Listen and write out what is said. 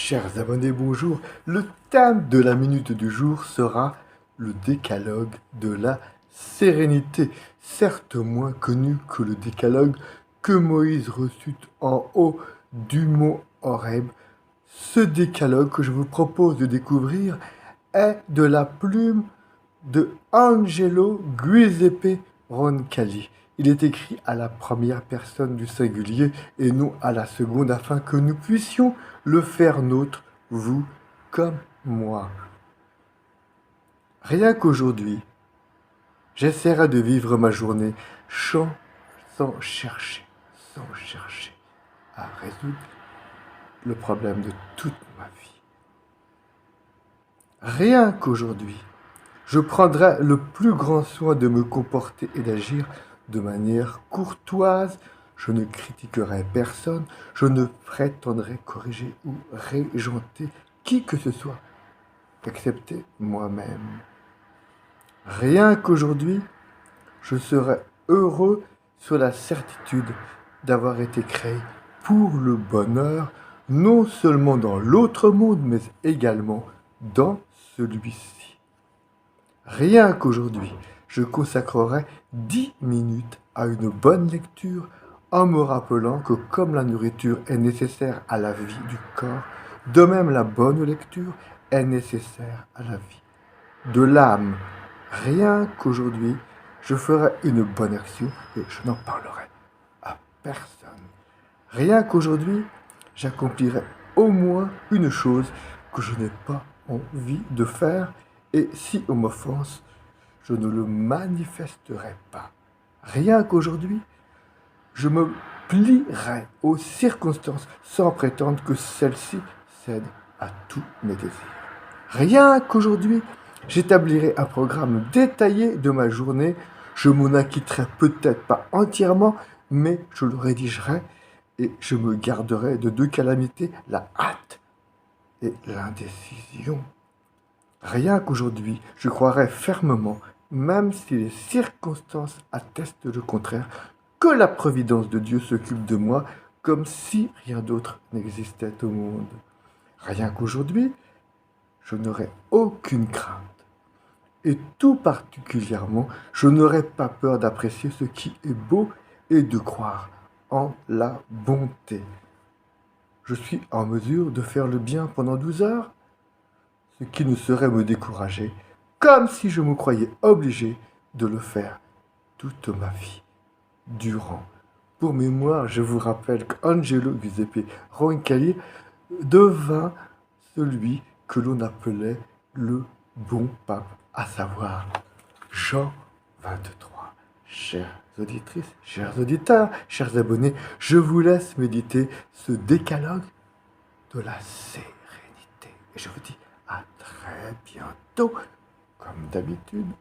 Chers abonnés, bonjour. Le thème de la minute du jour sera le décalogue de la sérénité, certes moins connu que le décalogue que Moïse reçut en haut du mont Horeb. Ce décalogue que je vous propose de découvrir est de la plume de Angelo Giuseppe Roncalli. Il est écrit à la première personne du singulier et non à la seconde afin que nous puissions le faire nôtre, vous comme moi. Rien qu'aujourd'hui, j'essaierai de vivre ma journée sans chercher à résoudre le problème de toute ma vie. Rien qu'aujourd'hui, je prendrai le plus grand soin de me comporter et d'agir de manière courtoise. Je ne critiquerai personne, je ne prétendrai corriger ou régenter qui que ce soit, excepté moi-même. Rien qu'aujourd'hui, je serai heureux sur la certitude d'avoir été créé pour le bonheur, non seulement dans l'autre monde, mais également dans celui-ci. Rien qu'aujourd'hui, je consacrerai 10 minutes à une bonne lecture en me rappelant que comme la nourriture est nécessaire à la vie du corps, de même la bonne lecture est nécessaire à la vie de l'âme. Rien qu'aujourd'hui, je ferai une bonne action et je n'en parlerai à personne. Rien qu'aujourd'hui, j'accomplirai au moins une chose que je n'ai pas envie de faire et si on m'offense, je ne le manifesterai pas. Rien qu'aujourd'hui, je me plierai aux circonstances sans prétendre que celles-ci cèdent à tous mes désirs. Rien qu'aujourd'hui, j'établirai un programme détaillé de ma journée. Je m'en acquitterai peut-être pas entièrement, mais je le rédigerai et je me garderai de deux calamités, la hâte et l'indécision. Rien qu'aujourd'hui, je croirai fermement, même si les circonstances attestent le contraire, que la providence de Dieu s'occupe de moi comme si rien d'autre n'existait au monde. Rien qu'aujourd'hui, je n'aurai aucune crainte. Et tout particulièrement, je n'aurai pas peur d'apprécier ce qui est beau et de croire en la bonté. Je suis en mesure de faire le bien pendant 12 heures, ce qui ne serait me décourager, comme si je me croyais obligé de le faire toute ma vie durant. Pour mémoire, je vous rappelle qu'Angelo Giuseppe Roncalli devint celui que l'on appelait le bon pape, à savoir Jean 23. Chères auditrices, chers auditeurs, chers abonnés, je vous laisse méditer ce décalogue de la sérénité. Et je vous dis à très bientôt, comme d'habitude.